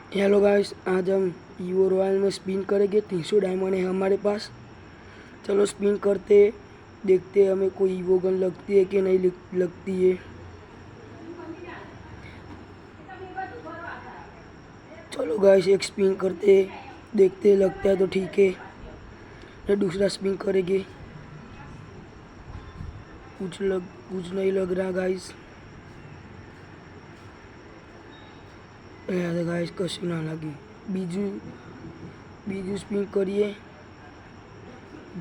Hello guys, आज हम evo royal में स्पिन करेंगे। 300 डायमंड है हमारे पास। चलो स्पिन करते, देखते हमें कोई ईवो गन लगती है कि नहीं लगती है। चलो गाइस, एक स्पिन करते, देखते लगता है तो ठीक है, फिर दूसरा स्पिन करेंगे। कुछ नहीं लग रहा गाइस। गाइस कશું ના લાગી। બીજું સ્પિન કરીએ,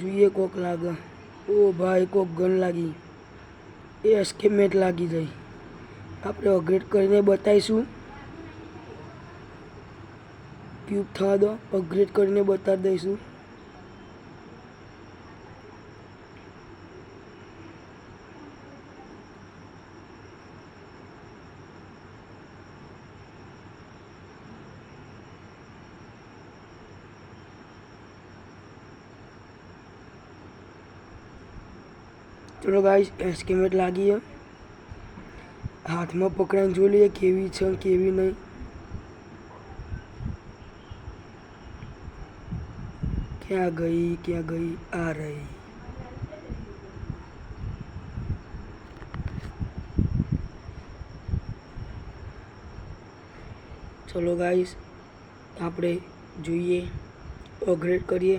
જોઈએ કોક લાગે। ઓ ભાઈ, કોક ગન લાગી। એ એસ્કેમેટ લાગી જાય। આપણે અપગ્રેડ કરીને બતાવીશું। ક્યુબ થવા દો, અપગ્રેડ કરીને બતાવી દઈશું। चलो गाइस, एस्केमेट लागी है। हाथ में पकड़ाने जो लिए केवी छे केवी नहीं। क्या गई आ रही। चलो गाइस, આપણે જોઈએ, અપગ્રેડ કરીએ,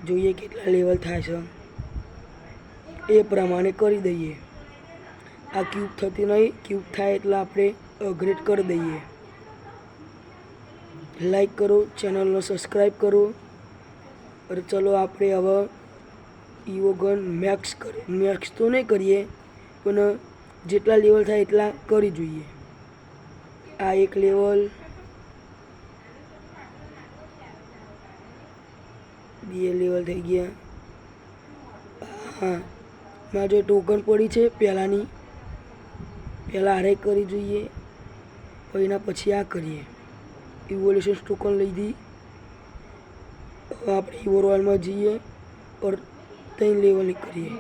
જોઈએ કેટલા લેવલ થાય છે એ પ્રમાણે કરી દઈએ। આ ક્યુબ થતી નહીં, ક્યુબ થાય એટલે આપણે અપગ્રેડ કરી દઈએ। લાઈક કરો, ચેનલને સબસ્ક્રાઈબ કરો। और चलो આપણે હવે ઈવો ગન મેક્સ તો નહીં કરીએ, પણ જેટલા લેવલ થાય એટલા કરી જોઈએ। આ એક લેવલ, બે લેવલ થઈ ગયા। હા, મારે જો ટોકન પડી છે પહેલાંની, પહેલાં આરે કરી જોઈએ, એના પછી આ કરીએ। ઇવોલ્યુશન ટોકન લીધી। अब आप ईवो रॉयल में जाइए और 3 लेवल करिए।